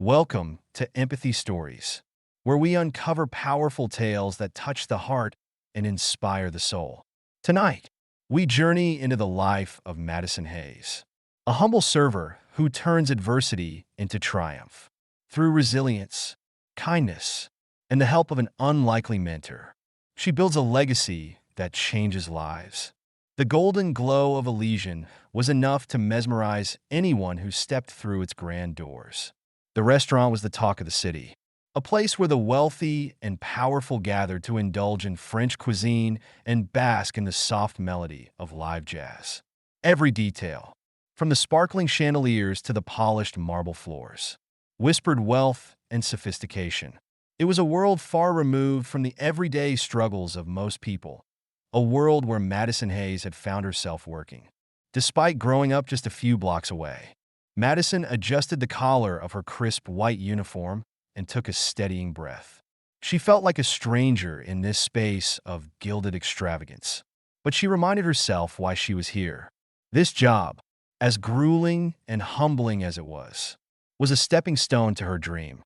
Welcome to Empathy Stories, where we uncover powerful tales that touch the heart and inspire the soul. Tonight, we journey into the life of Madison Hayes, a humble server who turns adversity into triumph. Through resilience, kindness, and the help of an unlikely mentor, she builds a legacy that changes lives. The golden glow of Elysian was enough to mesmerize anyone who stepped through its grand doors. The restaurant was the talk of the city, a place where the wealthy and powerful gathered to indulge in French cuisine and bask in the soft melody of live jazz. Every detail, from the sparkling chandeliers to the polished marble floors, whispered wealth and sophistication. It was a world far removed from the everyday struggles of most people, a world where Madison Hayes had found herself working. Despite growing up just a few blocks away, Madison adjusted the collar of her crisp white uniform and took a steadying breath. She felt like a stranger in this space of gilded extravagance, but she reminded herself why she was here. This job, as grueling and humbling as it was a stepping stone to her dream,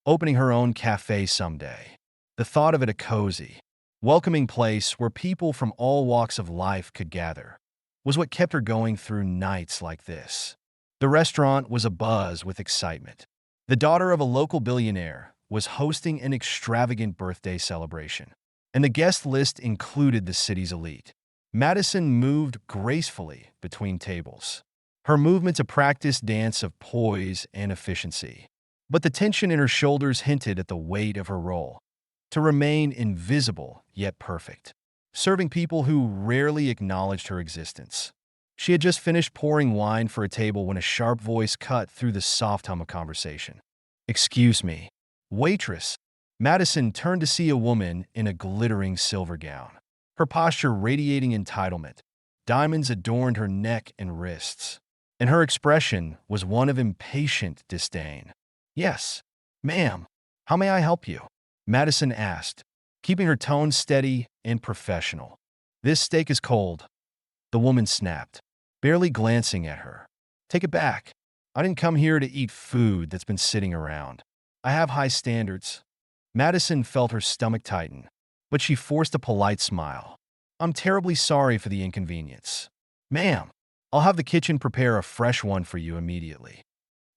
opening her own cafe someday. The thought of it, a cozy, welcoming place where people from all walks of life could gather, was what kept her going through nights like this. The restaurant was abuzz with excitement. The daughter of a local billionaire was hosting an extravagant birthday celebration, and the guest list included the city's elite. Madison moved gracefully between tables, her movements a practiced dance of poise and efficiency. But the tension in her shoulders hinted at the weight of her role, to remain invisible yet perfect, serving people who rarely acknowledged her existence. She had just finished pouring wine for a table when a sharp voice cut through the soft hum of conversation. "Excuse me, waitress." Madison turned to see a woman in a glittering silver gown, her posture radiating entitlement. Diamonds adorned her neck and wrists, and her expression was one of impatient disdain. "Yes, ma'am. How may I help you?" Madison asked, keeping her tone steady and professional. "This steak is cold," the woman snapped, barely glancing at her. "Take it back. I didn't come here to eat food that's been sitting around. I have high standards." Madison felt her stomach tighten, but she forced a polite smile. "I'm terribly sorry for the inconvenience. Ma'am, I'll have the kitchen prepare a fresh one for you immediately."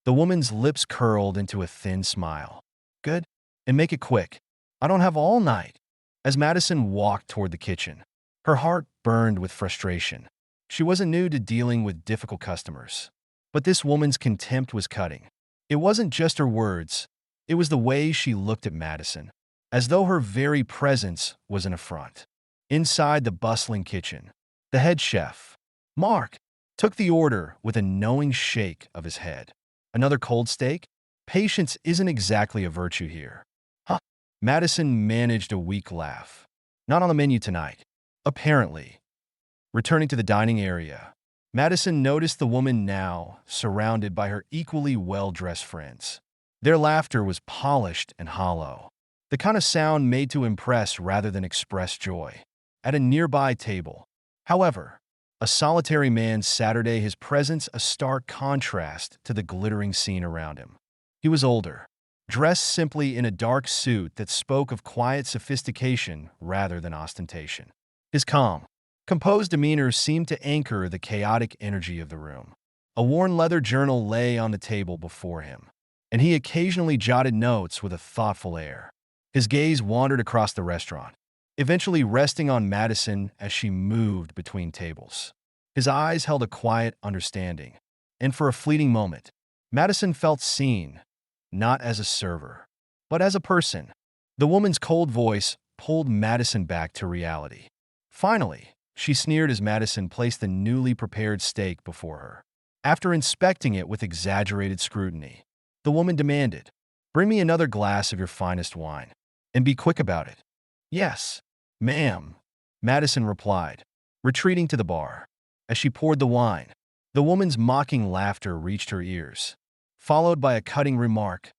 The woman's lips curled into a thin smile. "Good. And make it quick. I don't have all night." As Madison walked toward the kitchen, her heart burned with frustration. She wasn't new to dealing with difficult customers, but this woman's contempt was cutting. It wasn't just her words, it was the way she looked at Madison, as though her very presence was an affront. Inside the bustling kitchen, the head chef, Mark, took the order with a knowing shake of his head. "Another cold steak? Patience isn't exactly a virtue here." "Huh?" Madison managed a weak laugh. "Not on the menu tonight." Apparently. Returning to the dining area, Madison noticed the woman now surrounded by her equally well-dressed friends. Their laughter was polished and hollow, the kind of sound made to impress rather than express joy. At a nearby table, however, a solitary man sat, his presence a stark contrast to the glittering scene around him. He was older, dressed simply in a dark suit that spoke of quiet sophistication rather than ostentation. His calm, composed demeanor seemed to anchor the chaotic energy of the room. A worn leather journal lay on the table before him, and he occasionally jotted notes with a thoughtful air. His gaze wandered across the restaurant, eventually resting on Madison as she moved between tables. His eyes held a quiet understanding, and for a fleeting moment, Madison felt seen, not as a server, but as a person. The woman's cold voice pulled Madison back to reality. Finally, she sneered as Madison placed the newly prepared steak before her. After inspecting it with exaggerated scrutiny, the woman demanded, "Bring me another glass of your finest wine, and be quick about it." "Yes, ma'am," Madison replied, retreating to the bar. As she poured the wine, the woman's mocking laughter reached her ears, followed by a cutting remark.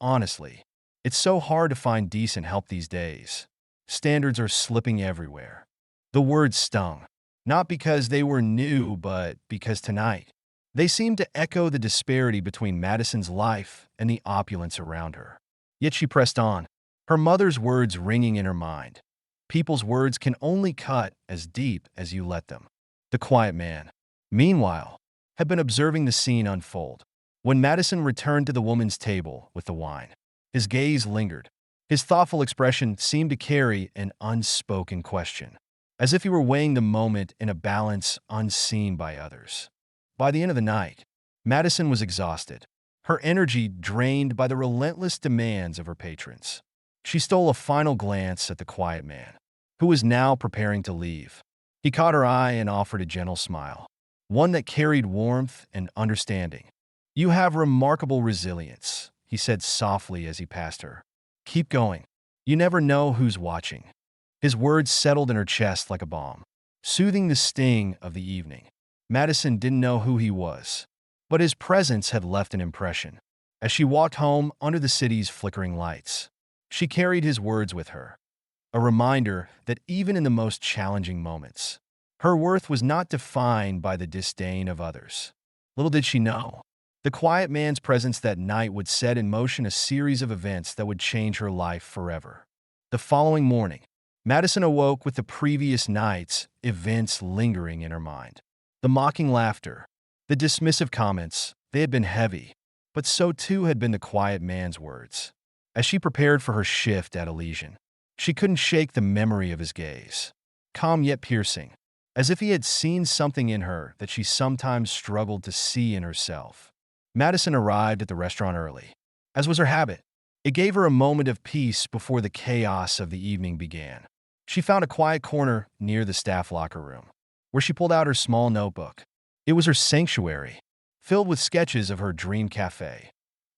"Honestly, it's so hard to find decent help these days. Standards are slipping everywhere." The words stung, not because they were new, but because tonight, They seemed to echo the disparity between Madison's life and the opulence around her. Yet she pressed on, her mother's words ringing in her mind. People's words can only cut as deep as you let them. The quiet man, meanwhile, had been observing the scene unfold. When Madison returned to the woman's table with the wine, his gaze lingered. His thoughtful expression seemed to carry an unspoken question, as if he were weighing the moment in a balance unseen by others. By the end of the night, Madison was exhausted, her energy drained by the relentless demands of her patrons. She stole a final glance at the quiet man, who was now preparing to leave. He caught her eye and offered a gentle smile, one that carried warmth and understanding. "You have remarkable resilience," he said softly as he passed her. "Keep going. You never know who's watching." His words settled in her chest like a balm, soothing the sting of the evening. Madison didn't know who he was, but his presence had left an impression. As she walked home under the city's flickering lights, she carried his words with her, a reminder that even in the most challenging moments, her worth was not defined by the disdain of others. Little did she know, the quiet man's presence that night would set in motion a series of events that would change her life forever. The following morning, Madison awoke with the previous night's events lingering in her mind. The mocking laughter, the dismissive comments, they had been heavy, but so too had been the quiet man's words. As she prepared for her shift at Elysian, she couldn't shake the memory of his gaze, calm yet piercing, as if he had seen something in her that she sometimes struggled to see in herself. Madison arrived at the restaurant early, as was her habit. It gave her a moment of peace before the chaos of the evening began. She found a quiet corner near the staff locker room, where she pulled out her small notebook. It was her sanctuary, filled with sketches of her dream cafe,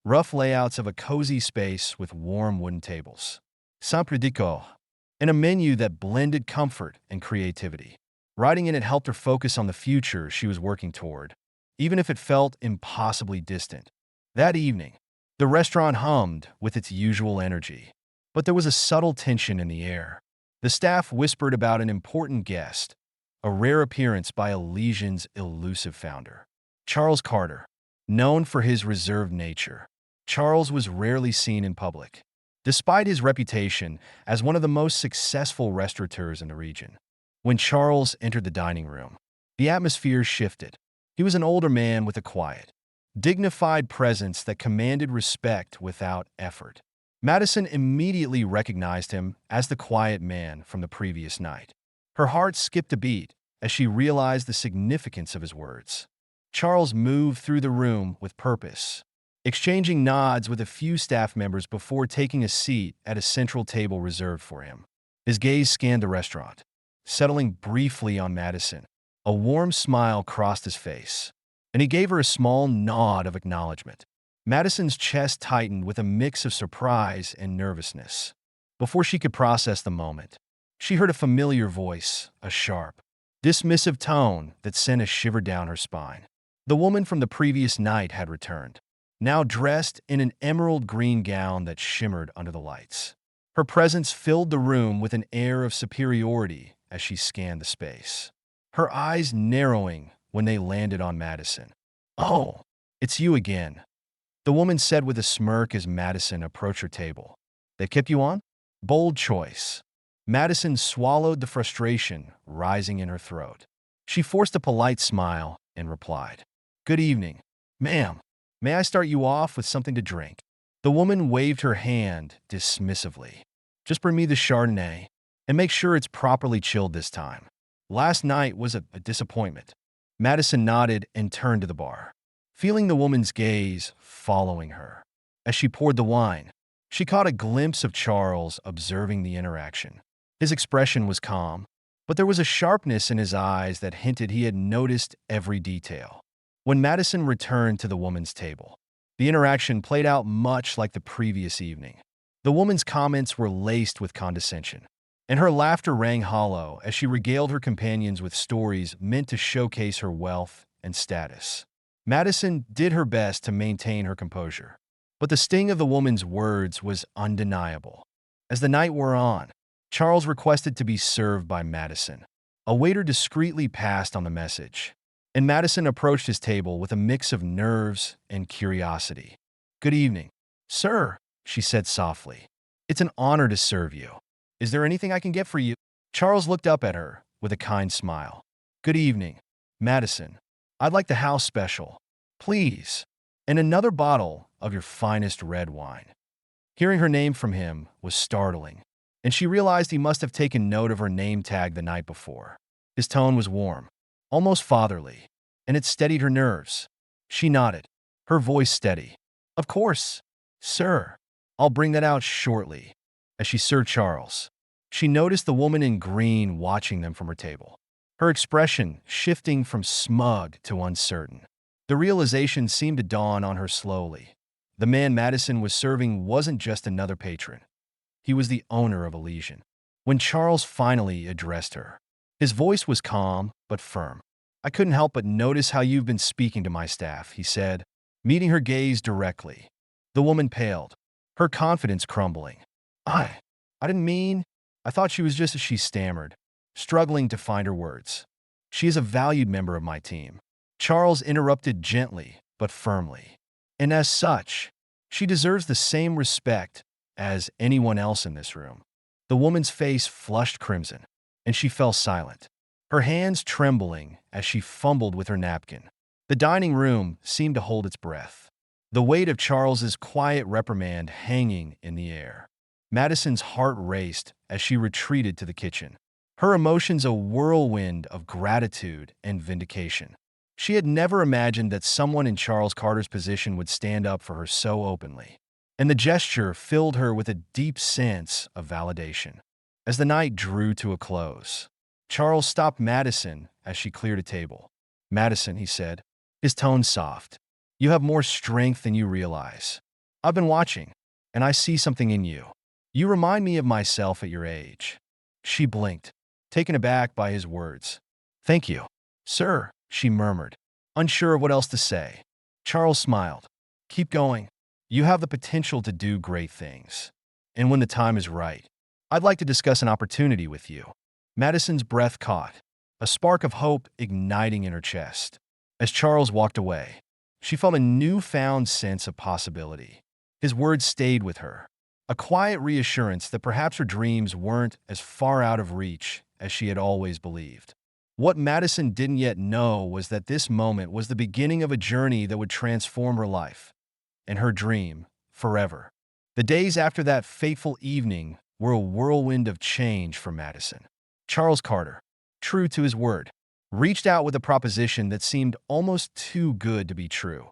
rough layouts of a cozy space with warm wooden tables, simple décor, and a menu that blended comfort and creativity. Writing in it helped her focus on the future she was working toward, even if it felt impossibly distant. That evening, the restaurant hummed with its usual energy, but there was a subtle tension in the air. The staff whispered about an important guest, a rare appearance by Elysian's elusive founder, Charles Carter. Known for his reserved nature, Charles was rarely seen in public, despite his reputation as one of the most successful restaurateurs in the region. When Charles entered the dining room, the atmosphere shifted. He was an older man with a quiet, dignified presence that commanded respect without effort. Madison immediately recognized him as the quiet man from the previous night. Her heart skipped a beat as she realized the significance of his words. Charles moved through the room with purpose, exchanging nods with a few staff members before taking a seat at a central table reserved for him. His gaze scanned the restaurant, settling briefly on Madison. A warm smile crossed his face, and he gave her a small nod of acknowledgement. Madison's chest tightened with a mix of surprise and nervousness. Before she could process the moment, she heard a familiar voice, a sharp, dismissive tone that sent a shiver down her spine. The woman from the previous night had returned, now dressed in an emerald green gown that shimmered under the lights. Her presence filled the room with an air of superiority as she scanned the space, her eyes narrowing when they landed on Madison. "Oh, it's you again," the woman said with a smirk as Madison approached her table. "They kept you on?" Bold choice. Madison swallowed the frustration rising in her throat. She forced a polite smile and replied, "Good evening, ma'am. May I start you off with something to drink?" The woman waved her hand dismissively. "Just bring me the Chardonnay, and make sure it's properly chilled this time. Last night was a disappointment." Madison nodded and turned to the bar, feeling the woman's gaze following her. As she poured the wine, she caught a glimpse of Charles observing the interaction. His expression was calm, but there was a sharpness in his eyes that hinted he had noticed every detail. When Madison returned to the woman's table, the interaction played out much like the previous evening. The woman's comments were laced with condescension, and her laughter rang hollow as she regaled her companions with stories meant to showcase her wealth and status. Madison did her best to maintain her composure, but the sting of the woman's words was undeniable. As the night wore on, Charles requested to be served by Madison. A waiter discreetly passed on the message, and Madison approached his table with a mix of nerves and curiosity. "Good evening, sir," she said softly. "It's an honor to serve you. Is there anything I can get for you?" Charles looked up at her with a kind smile. "Good evening, Madison. I'd like the house special, please, and another bottle of your finest red wine." Hearing her name from him was startling, and she realized he must have taken note of her name tag the night before. His tone was warm, almost fatherly, and it steadied her nerves. She nodded, her voice steady. "Of course, sir. I'll bring that out shortly." As she served Charles, she noticed the woman in green watching them from her table, her expression shifting from smug to uncertain. The realization seemed to dawn on her slowly. The man Madison was serving wasn't just another patron. He was the owner of Elysian. When Charles finally addressed her, his voice was calm but firm. "I couldn't help but notice how you've been speaking to my staff," he said, meeting her gaze directly. The woman paled, her confidence crumbling. I didn't mean, I thought she was just," she stammered, struggling to find her words. "She is a valued member of my team." Charles interrupted gently but firmly. "And as such, she deserves the same respect as anyone else in this room." The woman's face flushed crimson, and she fell silent, her hands trembling as she fumbled with her napkin. The dining room seemed to hold its breath, the weight of Charles's quiet reprimand hanging in the air. Madison's heart raced as she retreated to the kitchen, her emotions a whirlwind of gratitude and vindication. She had never imagined that someone in Charles Carter's position would stand up for her so openly, and the gesture filled her with a deep sense of validation. As the night drew to a close, Charles stopped Madison as she cleared a table. "Madison," he said, his tone soft, "you have more strength than you realize. I've been watching, and I see something in you. You remind me of myself at your age." She blinked, taken aback by his words. "Thank you, sir," she murmured, unsure of what else to say. Charles smiled. "Keep going. You have the potential to do great things. And when the time is right, I'd like to discuss an opportunity with you." Madison's breath caught, a spark of hope igniting in her chest. As Charles walked away, she felt a newfound sense of possibility. His words stayed with her, a quiet reassurance that perhaps her dreams weren't as far out of reach as she had always believed. What Madison didn't yet know was that this moment was the beginning of a journey that would transform her life and her dream forever. The days after that fateful evening were a whirlwind of change for Madison. Charles Carter, true to his word, reached out with a proposition that seemed almost too good to be true.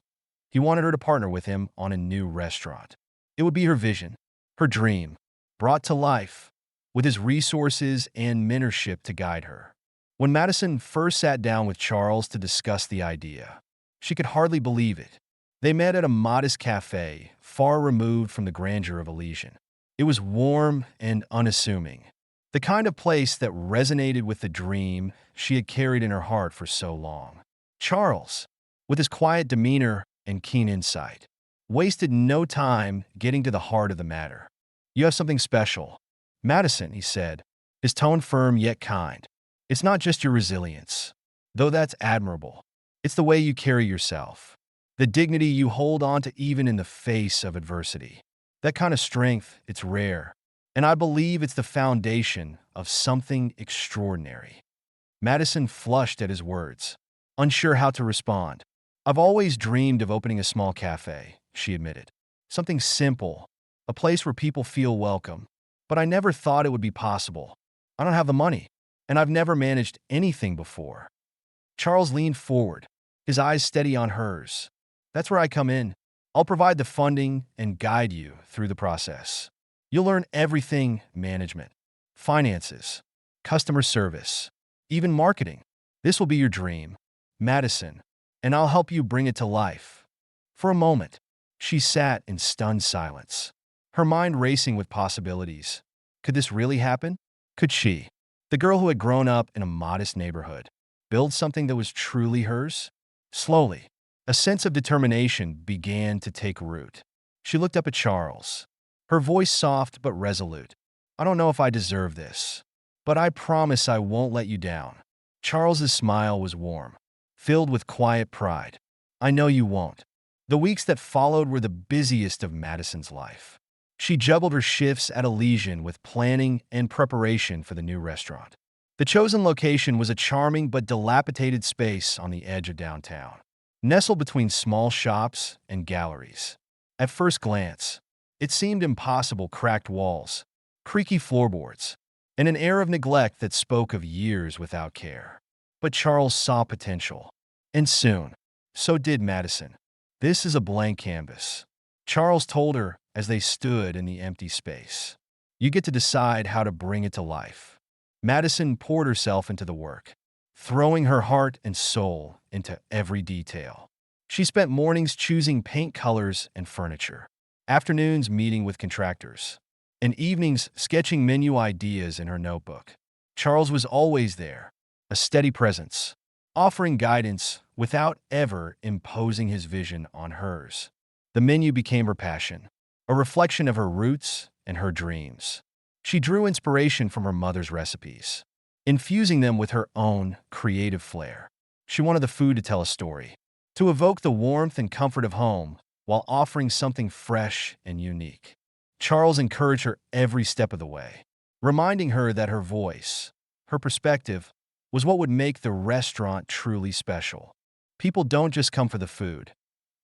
He wanted her to partner with him on a new restaurant. It would be her vision, her dream, brought to life, with his resources and mentorship to guide her. When Madison first sat down with Charles to discuss the idea, she could hardly believe it. They met at a modest cafe, far removed from the grandeur of Elysian. It was warm and unassuming, the kind of place that resonated with the dream she had carried in her heart for so long. Charles, with his quiet demeanor and keen insight, wasted no time getting to the heart of the matter. "You have something special, Madison," he said, his tone firm yet kind. "It's not just your resilience, though that's admirable. It's the way you carry yourself, the dignity you hold on to even in the face of adversity. That kind of strength, it's rare, and I believe it's the foundation of something extraordinary." Madison flushed at his words, unsure how to respond. "I've always dreamed of opening a small cafe," she admitted. "Something simple, a place where people feel welcome. But I never thought it would be possible. I don't have the money, and I've never managed anything before." Charles leaned forward, his eyes steady on hers. "That's where I come in. I'll provide the funding and guide you through the process. You'll learn everything: management, finances, customer service, even marketing. This will be your dream, Madison, and I'll help you bring it to life." For a moment, she sat in stunned silence, her mind racing with possibilities. Could this really happen? Could she, the girl who had grown up in a modest neighborhood, build something that was truly hers? Slowly, a sense of determination began to take root. She looked up at Charles, her voice soft but resolute. "I don't know if I deserve this, but I promise I won't let you down." Charles's smile was warm, filled with quiet pride. I know you won't. The weeks that followed were the busiest of Madison's life. She juggled her shifts at Elysian with planning and preparation for the new restaurant. The chosen location was a charming but dilapidated space on the edge of downtown, nestled between small shops and galleries. At first glance, it seemed impossible: cracked walls, creaky floorboards, and an air of neglect that spoke of years without care. But Charles saw potential. And soon, so did Madison. This is a blank canvas, Charles told her as they stood in the empty space. You get to decide how to bring it to life. Madison poured herself into the work, throwing her heart and soul into every detail. She spent mornings choosing paint colors and furniture, afternoons meeting with contractors, and evenings sketching menu ideas in her notebook. Charles was always there, a steady presence, offering guidance without ever imposing his vision on hers. The menu became her passion, a reflection of her roots and her dreams. She drew inspiration from her mother's recipes, infusing them with her own creative flair. She wanted the food to tell a story, to evoke the warmth and comfort of home while offering something fresh and unique. Charles encouraged her every step of the way, reminding her that her voice, her perspective, was what would make the restaurant truly special. People don't just come for the food,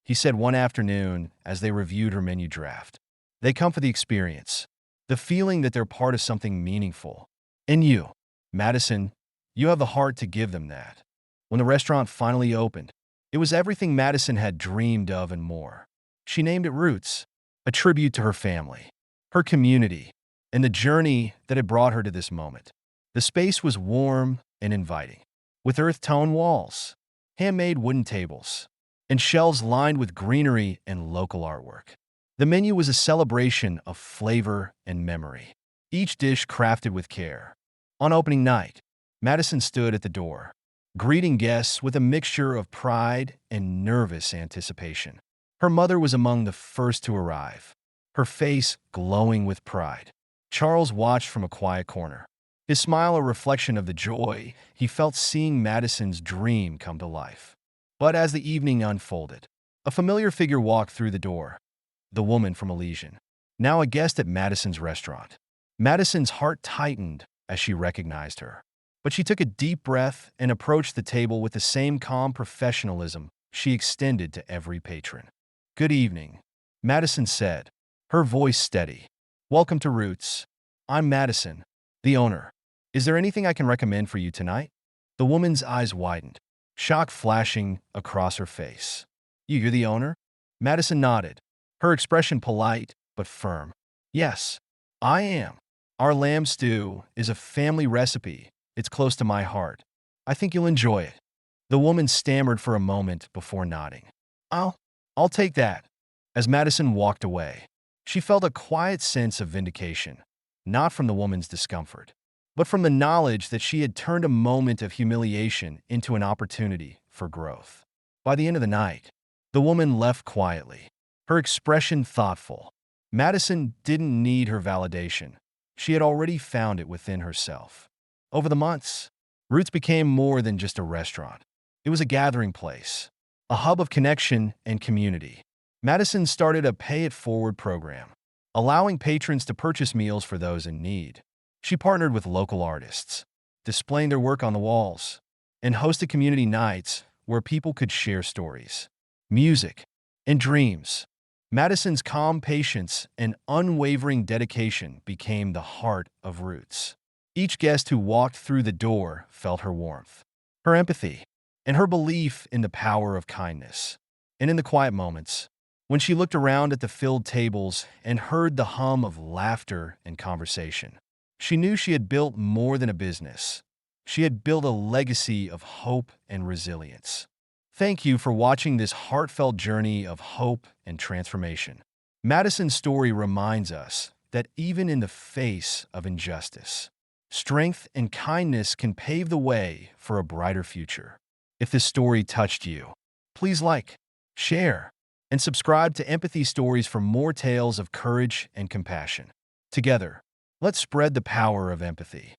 he said one afternoon as they reviewed her menu draft. They come for the experience, the feeling that they're part of something meaningful. And you, Madison, you have the heart to give them that. When the restaurant finally opened, it was everything Madison had dreamed of and more. She named it Roots, a tribute to her family, her community, and the journey that had brought her to this moment. The space was warm and inviting, with earth-tone walls, handmade wooden tables, and shelves lined with greenery and local artwork. The menu was a celebration of flavor and memory, each dish crafted with care. On opening night, Madison stood at the door, greeting guests with a mixture of pride and nervous anticipation. Her mother was among the first to arrive, her face glowing with pride. Charles watched from a quiet corner, his smile a reflection of the joy he felt seeing Madison's dream come to life. But as the evening unfolded, a familiar figure walked through the door, the woman from Elysian, now a guest at Madison's restaurant. Madison's heart tightened as she recognized her, but she took a deep breath and approached the table with the same calm professionalism she extended to every patron. "Good evening," Madison said, her voice steady. "Welcome to Roots. I'm Madison, the owner. Is there anything I can recommend for you tonight?" The woman's eyes widened, shock flashing across her face. You're the owner?" Madison nodded, her expression polite but firm. "Yes, I am. Our lamb stew is a family recipe. It's close to my heart. I think you'll enjoy it." The woman stammered for a moment before nodding. I'll take that." As Madison walked away, she felt a quiet sense of vindication, not from the woman's discomfort, but from the knowledge that she had turned a moment of humiliation into an opportunity for growth. By the end of the night, the woman left quietly, her expression thoughtful. Madison didn't need her validation. She had already found it within herself. Over the months, Roots became more than just a restaurant. It was a gathering place, a hub of connection and community. Madison started a pay-it-forward program, allowing patrons to purchase meals for those in need. She partnered with local artists, displaying their work on the walls, and hosted community nights where people could share stories, music, and dreams. Madison's calm patience and unwavering dedication became the heart of Roots. Each guest who walked through the door felt her warmth, her empathy, and her belief in the power of kindness. And in the quiet moments, when she looked around at the filled tables and heard the hum of laughter and conversation, she knew she had built more than a business. She had built a legacy of hope and resilience. Thank you for watching this heartfelt journey of hope and transformation. Madison's story reminds us that even in the face of injustice, strength and kindness can pave the way for a brighter future. If this story touched you, please like, share, and subscribe to Empathy Stories for more tales of courage and compassion. Together, let's spread the power of empathy.